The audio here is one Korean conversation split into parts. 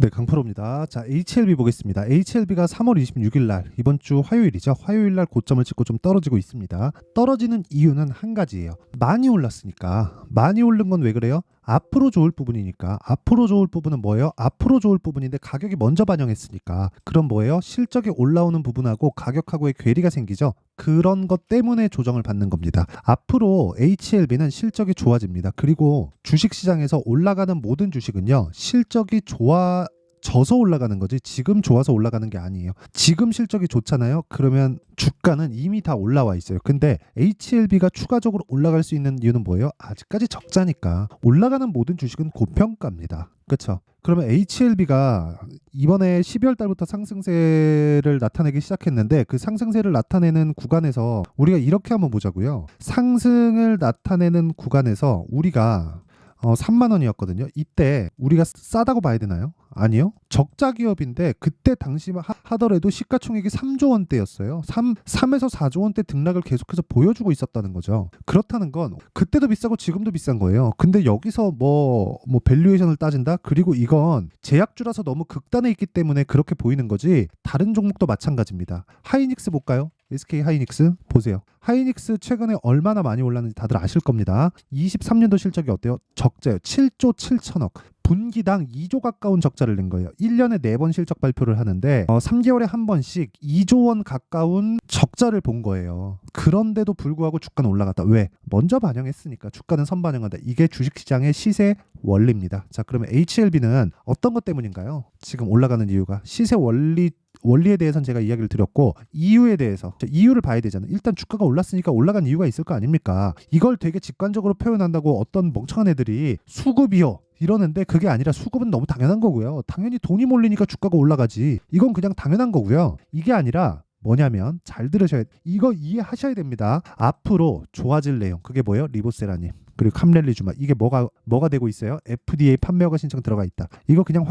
네, 강프로입니다. 자, HLB 보겠습니다. HLB가 3월 26일 날, 이번 주 화요일이죠. 화요일 날 고점을 찍고 좀 떨어지고 있습니다. 떨어지는 이유는 한 가지예요. 많이 올랐으니까. 많이 오른 건 왜 그래요? 앞으로 좋을 부분이니까. 앞으로 좋을 부분은 뭐예요? 앞으로 좋을 부분인데 가격이 먼저 반영했으니까. 그럼 뭐예요? 실적이 올라오는 부분하고 가격하고의 괴리가 생기죠. 그런 것 때문에 조정을 받는 겁니다. 앞으로 HLB는 실적이 좋아집니다. 그리고 주식시장에서 올라가는 모든 주식은요, 실적이 좋아져서 올라가는 거지 지금 좋아서 올라가는 게 아니에요. 지금 실적이 좋잖아요. 그러면 주가는 이미 다 올라와 있어요. 근데 HLB가 추가적으로 올라갈 수 있는 이유는 뭐예요? 아직까지 적자니까. 올라가는 모든 주식은 고평가입니다. 그렇죠? 그러면 HLB가 이번에 12월 달부터 상승세를 나타내기 시작했는데, 그 상승세를 나타내는 구간에서 우리가 이렇게 한번 보자고요. 상승을 나타내는 구간에서 우리가 3만 원이었거든요. 이때 우리가 싸다고 봐야 되나요? 아니요. 적자 기업인데 그때 당시 하더라도 시가총액이 3조 원대였어요. 3에서 4조 원대 등락을 계속해서 보여주고 있었다는 거죠. 그렇다는 건 그때도 비싸고 지금도 비싼 거예요. 근데 여기서 뭐 밸류에이션을 따진다? 그리고 이건 제약주라서 너무 극단에 있기 때문에 그렇게 보이는 거지, 다른 종목도 마찬가지입니다. 하이닉스 볼까요? SK 하이닉스 보세요. 하이닉스 최근에 얼마나 많이 올랐는지 다들 아실 겁니다. 23년도 실적이 어때요? 적자요. 7조 7천억. 분기당 2조 가까운 적자를 낸 거예요. 1년에 4번 실적 발표를 하는데 3개월에 한 번씩 2조 원 가까운 적자를 본 거예요. 그런데도 불구하고 주가는 올라갔다. 왜? 먼저 반영했으니까. 주가는 선반영한다. 이게 주식시장의 시세 원리입니다. 자, 그러면 HLB는 어떤 것 때문인가요? 지금 올라가는 이유가 시세 원리에 대해서는 제가 이야기를 드렸고, 이유에 대해서 이유를 봐야 되잖아요. 일단 주가가 올랐으니까 올라간 이유가 있을 거 아닙니까? 이걸 되게 직관적으로 표현한다고 어떤 멍청한 애들이 수급이요 이러는데, 그게 아니라 수급은 너무 당연한 거고요. 당연히 돈이 몰리니까 주가가 올라가지. 이건 그냥 당연한 거고요. 이게 아니라 뭐냐면, 잘 들으셔야, 이거 이해하셔야 됩니다. 앞으로 좋아질 내용, 그게 뭐예요? 리보세라님 그리고 캄렐리주마, 이게 뭐가 되고 있어요? FDA 판매 허가 신청 들어가 있다. 이거 그냥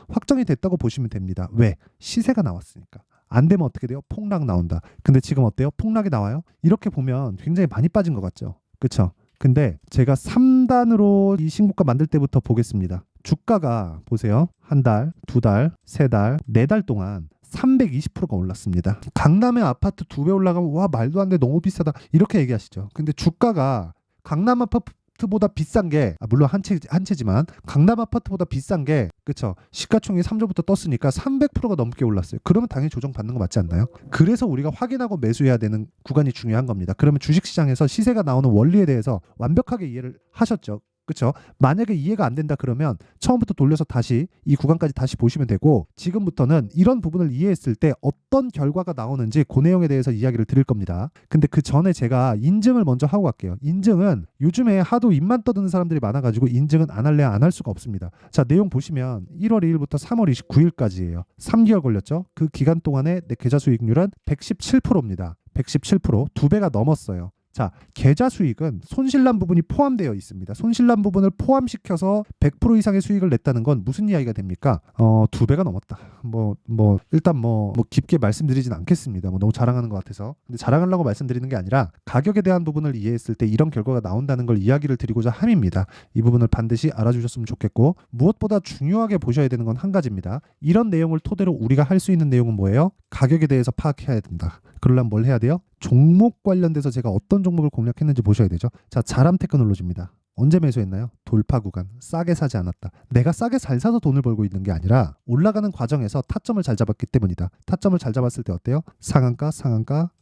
확정이 됐다고 보시면 됩니다. 왜? 시세가 나왔으니까. 안 되면 어떻게 돼요? 폭락 나온다. 근데 지금 어때요? 폭락이 나와요? 이렇게 보면 굉장히 많이 빠진 것 같죠? 그쵸? 근데 제가 3단으로 이 신고가 만들 때부터 보겠습니다. 주가가 보세요. 한 달, 두 달, 세 달, 네 달 동안 320%가 올랐습니다. 강남의 아파트 2배 올라가면 와 말도 안 돼, 너무 비싸다, 이렇게 얘기하시죠. 근데 주가가 강남 아파트보다 비싼 게, 물론 한 채지만 강남 아파트보다 비싼 게, 그쵸, 시가총액 3조부터 떴으니까 300%가 넘게 올랐어요. 그러면 당연히 조정받는 거 맞지 않나요? 그래서 우리가 확인하고 매수해야 되는 구간이 중요한 겁니다. 그러면 주식시장에서 시세가 나오는 원리에 대해서 완벽하게 이해를 하셨죠? 그렇죠? 만약에 이해가 안 된다 그러면 처음부터 돌려서 다시 이 구간까지 다시 보시면 되고, 지금부터는 이런 부분을 이해했을 때 어떤 결과가 나오는지 그 내용에 대해서 이야기를 드릴 겁니다. 근데 그 전에 제가 인증을 먼저 하고 갈게요. 인증은 요즘에 하도 입만 떠드는 사람들이 많아가지고 인증은 안 할래야 안 할 수가 없습니다. 자, 내용 보시면 1월 2일부터 3월 29일까지예요. 3개월 걸렸죠? 그 기간 동안에 내 계좌 수익률은 117%입니다. 117%, 2배가 넘었어요. 자, 계좌 수익은 손실난 부분이 포함되어 있습니다. 손실난 부분을 포함시켜서 100% 이상의 수익을 냈다는 건 무슨 이야기가 됩니까? 2배가 넘었다. 일단 깊게 말씀드리진 않겠습니다. 너무 자랑하는 것 같아서. 근데 자랑하려고 말씀드리는 게 아니라 가격에 대한 부분을 이해했을 때 이런 결과가 나온다는 걸 이야기를 드리고자 함입니다. 이 부분을 반드시 알아주셨으면 좋겠고, 무엇보다 중요하게 보셔야 되는 건 한 가지입니다. 이런 내용을 토대로 우리가 할 수 있는 내용은 뭐예요? 가격에 대해서 파악해야 된다. 그러려면 뭘 해야 돼요? 종목 관련돼서 제가 어떤 종목을 공략했는지 보셔야 되죠. 자, 자람 테크놀로지입니다. 언제 매수했나요? 돌파 구간, 싸게 사지 않았다. 내가 싸게 잘 사서 돈을 벌고 있는 게 아니라 올라가는 과정에서 타점을 잘 잡았기 때문이다. 타점을 잘 잡았을 때 어때요? 상한가,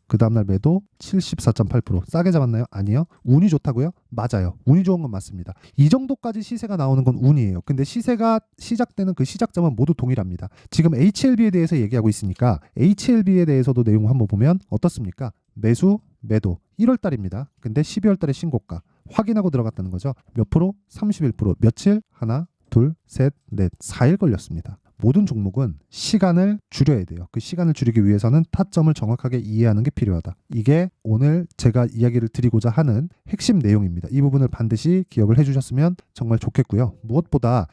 그 다음날 매도 74.8%. 싸게 잡았나요? 아니요. 운이 좋다고요? 맞아요. 운이 좋은 건 맞습니다. 이 정도까지 시세가 나오는 건 운이에요. 근데 시세가 시작되는 그 시작점은 모두 동일합니다. 지금 HLB에 대해서 얘기하고 있으니까 HLB에 대해서도 내용 한번 보면 어떻습니까? 매수, 매도 1월 달입니다. 근데 12월 달에 신고가 확인하고 들어갔다는 거죠. 몇 프로? 31%. 며칠? 하나, 둘, 셋, 넷, 4일 걸렸습니다. 모든 종목은 시간을 줄여야 돼요. 그 시간을 줄이기 위해서는 타점을 정확하게 이해하는 게 필요하다. 이게 오늘 제가 이야기를 드리고자 하는 핵심 내용입니다. 이 부분을 반드시 기억을 해주셨으면 정말 좋겠고요. 무엇보다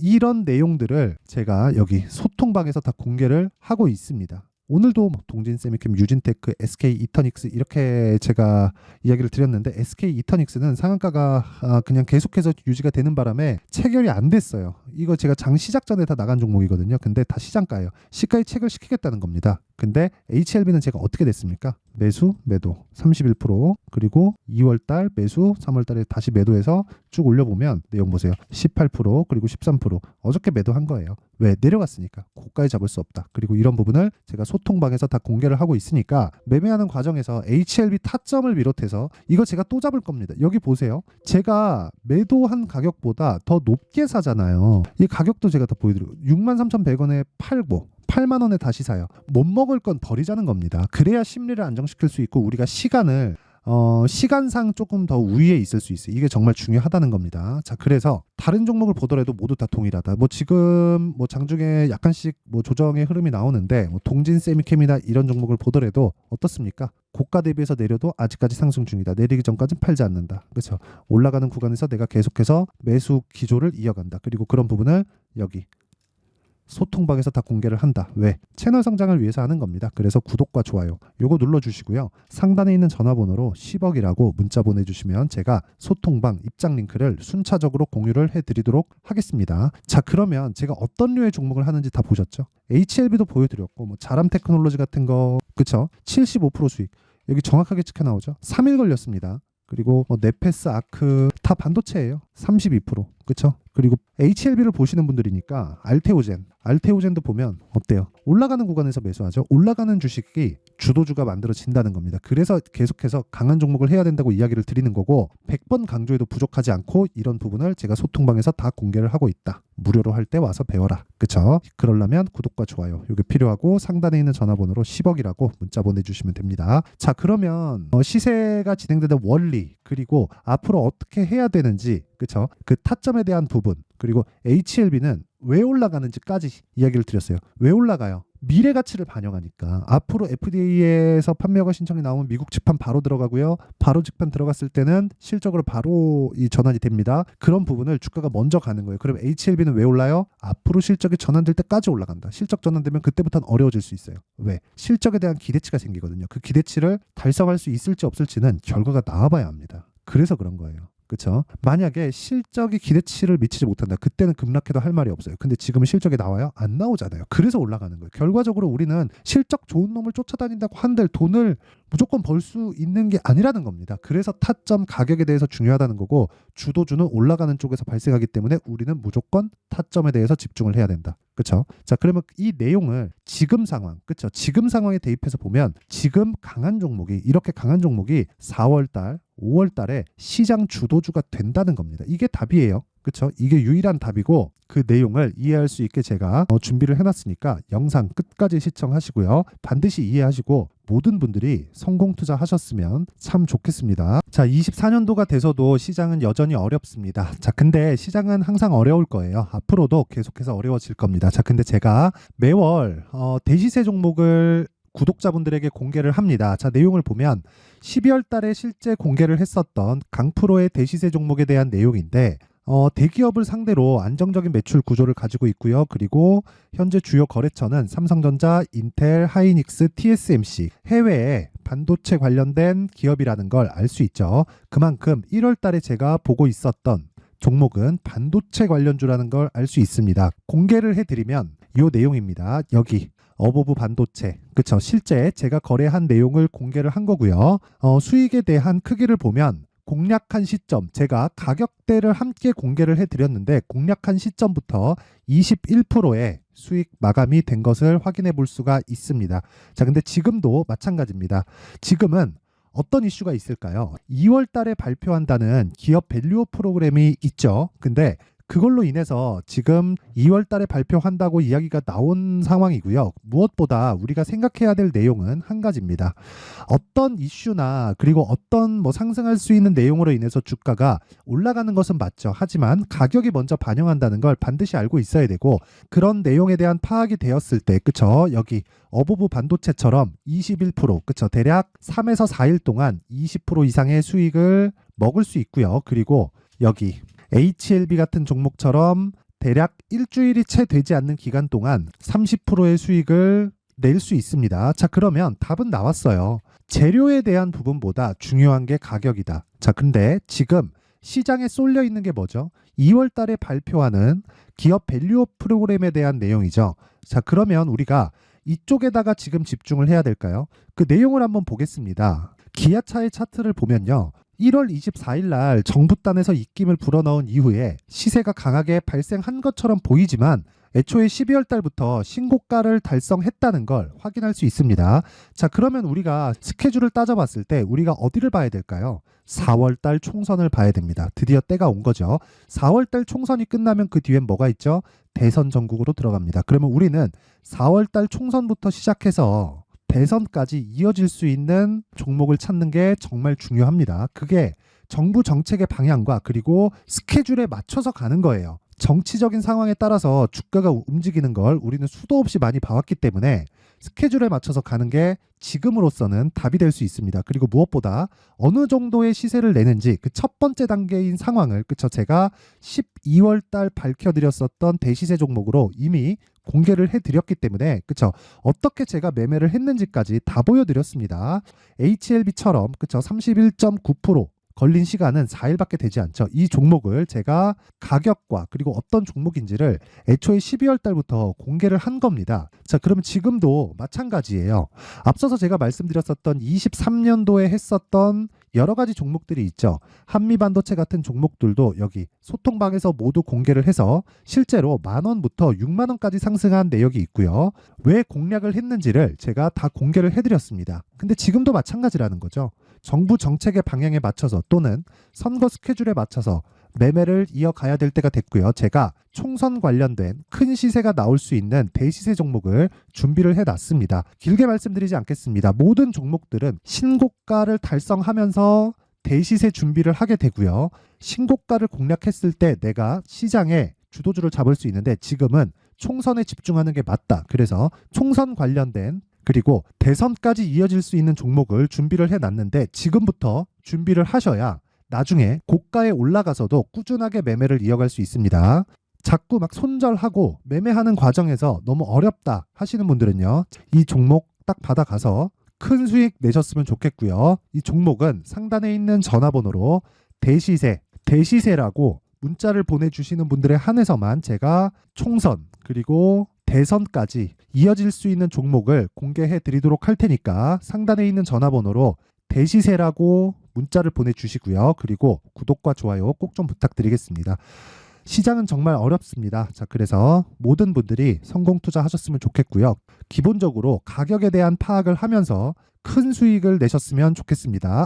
이런 내용들을 제가 여기 소통방에서 다 공개를 하고 있습니다. 오늘도 뭐 동진 세미캠, 유진테크, SK 이터닉스 이렇게 제가 이야기를 드렸는데 SK 이터닉스는 상한가가 그냥 계속해서 유지가 되는 바람에 체결이 안 됐어요. 이거 제가 장 시작 전에 다 나간 종목이거든요. 근데 다 시장가예요. 시가에 체결시키겠다는 겁니다. 근데 HLB는 제가 어떻게 됐습니까? 매수, 매도 31%, 그리고 2월달 매수, 3월달에 다시 매도해서 쭉 올려보면 내용 보세요. 18%, 그리고 13%. 어저께 매도한 거예요. 왜? 내려갔으니까. 고가에 잡을 수 없다. 그리고 이런 부분을 제가 소통방에서 다 공개를 하고 있으니까 매매하는 과정에서 HLB 타점을 비롯해서 이거 제가 또 잡을 겁니다. 여기 보세요. 제가 매도한 가격보다 더 높게 사잖아요. 이 가격도 제가 더 보여드리고 63,100원에 팔고 8만 원에 다시 사요. 못 먹을 건 버리자는 겁니다. 그래야 심리를 안정시킬 수 있고 우리가 시간을 시간상 조금 더 우위에 있을 수 있어요. 이게 정말 중요하다는 겁니다. 자, 그래서 다른 종목을 보더라도 모두 다 동일하다. 뭐 지금 뭐 장중에 약간씩 뭐 조정의 흐름이 나오는데 뭐 동진 세미캠이나 이런 종목을 보더라도 어떻습니까? 고가 대비해서 내려도 아직까지 상승 중이다. 내리기 전까지는 팔지 않는다. 그렇죠? 올라가는 구간에서 내가 계속해서 매수 기조를 이어간다. 그리고 그런 부분을 여기 소통방에서 다 공개를 한다. 왜? 채널 성장을 위해서 하는 겁니다. 그래서 구독과 좋아요 요거 눌러주시고요. 상단에 있는 전화번호로 10억이라고 문자 보내주시면 제가 소통방 입장 링크를 순차적으로 공유를 해드리도록 하겠습니다. 자, 그러면 제가 어떤 류의 종목을 하는지 다 보셨죠? HLB도 보여드렸고 뭐 자람 테크놀로지 같은 거 그쵸? 75% 수익 여기 정확하게 찍혀 나오죠? 3일 걸렸습니다. 그리고 뭐 네페스, 아크 다 반도체예요. 32%. 그쵸? 그리고 HLB를 보시는 분들이니까 알테오젠도 보면 어때요? 올라가는 구간에서 매수하죠. 올라가는 주식이 주도주가 만들어진다는 겁니다. 그래서 계속해서 강한 종목을 해야 된다고 이야기를 드리는 거고 100번 강조해도 부족하지 않고 이런 부분을 제가 소통방에서 다 공개를 하고 있다. 무료로 할 때 와서 배워라. 그쵸? 그러려면 구독과 좋아요 이게 필요하고 상단에 있는 전화번호로 10억이라고 문자 보내주시면 됩니다. 자, 그러면 시세가 진행되는 원리 그리고 앞으로 어떻게 해야 되는지 그쵸? 그 타점에 대한 부분 그리고 HLB는 왜 올라가는지까지 이야기를 드렸어요. 왜 올라가요? 미래 가치를 반영하니까 앞으로 FDA에서 판매허가 신청이 나오면 미국 직판 바로 들어가고요. 바로 직판 들어갔을 때는 실적으로 바로 이 전환이 됩니다. 그런 부분을 주가가 먼저 가는 거예요. 그럼 HLB는 왜 올라요? 앞으로 실적이 전환될 때까지 올라간다. 실적 전환되면 그때부터는 어려워질 수 있어요. 왜? 실적에 대한 기대치가 생기거든요. 그 기대치를 달성할 수 있을지 없을지는 결과가 나와봐야 합니다. 그래서 그런 거예요. 그렇죠? 만약에 실적이 기대치를 미치지 못한다. 그때는 급락해도 할 말이 없어요. 근데 지금은 실적이 나와요? 안 나오잖아요. 그래서 올라가는 거예요. 결과적으로 우리는 실적 좋은 놈을 쫓아다닌다고 한들 돈을 무조건 벌 수 있는 게 아니라는 겁니다. 그래서 타점 가격에 대해서 중요하다는 거고 주도주는 올라가는 쪽에서 발생하기 때문에 우리는 무조건 타점에 대해서 집중을 해야 된다. 그렇죠? 자, 그러면 이 내용을 지금 상황, 그렇죠? 지금 상황에 대입해서 보면 지금 강한 종목이 이렇게 강한 종목이 4월 달, 5월 달에 시장 주도주가 된다는 겁니다. 이게 답이에요. 그렇죠? 이게 유일한 답이고 그 내용을 이해할 수 있게 제가 준비를 해놨으니까 영상 끝까지 시청하시고요. 반드시 이해하시고 모든 분들이 성공 투자하셨으면 참 좋겠습니다. 자, 24년도가 돼서도 시장은 여전히 어렵습니다. 자, 근데 시장은 항상 어려울 거예요. 앞으로도 계속해서 어려워질 겁니다. 자, 근데 제가 매월 대시세 종목을 구독자분들에게 공개를 합니다. 자, 내용을 보면 12월 달에 실제 공개를 했었던 강프로의 대시세 종목에 대한 내용인데 대기업을 상대로 안정적인 매출 구조를 가지고 있고요. 그리고 현재 주요 거래처는 삼성전자, 인텔, 하이닉스, TSMC 해외에 반도체 관련된 기업이라는 걸 알 수 있죠. 그만큼 1월 달에 제가 보고 있었던 종목은 반도체 관련주라는 걸 알 수 있습니다. 공개를 해드리면 이 내용입니다. 여기 어보브 반도체, 그쵸? 실제 제가 거래한 내용을 공개를 한 거고요. 수익에 대한 크기를 보면 공략한 시점, 제가 가격대를 함께 공개를 해드렸는데 공략한 시점부터 21%의 수익 마감이 된 것을 확인해 볼 수가 있습니다. 자, 근데 지금도 마찬가지입니다. 지금은 어떤 이슈가 있을까요? 2월 달에 발표한다는 기업 밸류업 프로그램이 있죠. 근데 그걸로 인해서 지금 2월 달에 발표한다고 이야기가 나온 상황이고요. 무엇보다 우리가 생각해야 될 내용은 한 가지입니다. 어떤 이슈나 그리고 어떤 뭐 상승할 수 있는 내용으로 인해서 주가가 올라가는 것은 맞죠. 하지만 가격이 먼저 반영한다는 걸 반드시 알고 있어야 되고 그런 내용에 대한 파악이 되었을 때 그쵸? 여기 어보브 반도체처럼 21% 그쵸? 대략 3에서 4일 동안 20% 이상의 수익을 먹을 수 있고요. 그리고 여기 HLB 같은 종목처럼 대략 일주일이 채 되지 않는 기간 동안 30%의 수익을 낼 수 있습니다. 자, 그러면 답은 나왔어요. 재료에 대한 부분보다 중요한 게 가격이다. 자, 근데 지금 시장에 쏠려 있는 게 뭐죠? 2월 달에 발표하는 기업 밸류업 프로그램에 대한 내용이죠. 자, 그러면 우리가 이쪽에다가 지금 집중을 해야 될까요? 그 내용을 한번 보겠습니다. 기아차의 차트를 보면요. 1월 24일 날 정부단에서 입김을 불어넣은 이후에 시세가 강하게 발생한 것처럼 보이지만 애초에 12월 달부터 신고가를 달성했다는 걸 확인할 수 있습니다. 자, 그러면 우리가 스케줄을 따져봤을 때 우리가 어디를 봐야 될까요? 4월 달 총선을 봐야 됩니다. 드디어 때가 온 거죠. 4월 달 총선이 끝나면 그 뒤엔 뭐가 있죠? 대선 전국으로 들어갑니다. 그러면 우리는 4월 달 총선부터 시작해서 대선까지 이어질 수 있는 종목을 찾는 게 정말 중요합니다. 그게 정부 정책의 방향과 그리고 스케줄에 맞춰서 가는 거예요. 정치적인 상황에 따라서 주가가 움직이는 걸 우리는 수도 없이 많이 봐왔기 때문에 스케줄에 맞춰서 가는 게 지금으로서는 답이 될 수 있습니다. 그리고 무엇보다 어느 정도의 시세를 내는지 그 첫 번째 단계인 상황을 그쵸 제가 12월 달 밝혀드렸었던 대시세 종목으로 이미 공개를 해드렸기 때문에 그쵸 어떻게 제가 매매를 했는지까지 다 보여드렸습니다. HLB처럼 그쵸 31.9% 걸린 시간은 4일밖에 되지 않죠. 이 종목을 제가 가격과 그리고 어떤 종목인지를 애초에 12월 달부터 공개를 한 겁니다. 자, 그러면 지금도 마찬가지예요. 앞서서 제가 말씀드렸었던 23년도에 했었던 여러 가지 종목들이 있죠. 한미반도체 같은 종목들도 여기 소통방에서 모두 공개를 해서 실제로 10,000원부터 60,000원까지 상승한 내역이 있고요. 왜 공략을 했는지를 제가 다 공개를 해드렸습니다. 근데 지금도 마찬가지라는 거죠. 정부 정책의 방향에 맞춰서 또는 선거 스케줄에 맞춰서 매매를 이어가야 될 때가 됐고요. 제가 총선 관련된 큰 시세가 나올 수 있는 대시세 종목을 준비를 해놨습니다. 길게 말씀드리지 않겠습니다. 모든 종목들은 신고가를 달성하면서 대시세 준비를 하게 되고요. 신고가를 공략했을 때 내가 시장에 주도주를 잡을 수 있는데 지금은 총선에 집중하는 게 맞다. 그래서 총선 관련된 그리고 대선까지 이어질 수 있는 종목을 준비를 해놨는데 지금부터 준비를 하셔야 나중에 고가에 올라가서도 꾸준하게 매매를 이어갈 수 있습니다. 자꾸 막 손절하고 매매하는 과정에서 너무 어렵다 하시는 분들은요. 이 종목 딱 받아가서 큰 수익 내셨으면 좋겠고요. 이 종목은 상단에 있는 전화번호로 대시세라고 문자를 보내주시는 분들에 한해서만 제가 총선 그리고 대선까지 이어질 수 있는 종목을 공개해 드리도록 할 테니까 상단에 있는 전화번호로 대시세라고 문자를 보내주시고요. 그리고 구독과 좋아요 꼭 좀 부탁드리겠습니다. 시장은 정말 어렵습니다. 자, 그래서 모든 분들이 성공 투자하셨으면 좋겠고요. 기본적으로 가격에 대한 파악을 하면서 큰 수익을 내셨으면 좋겠습니다.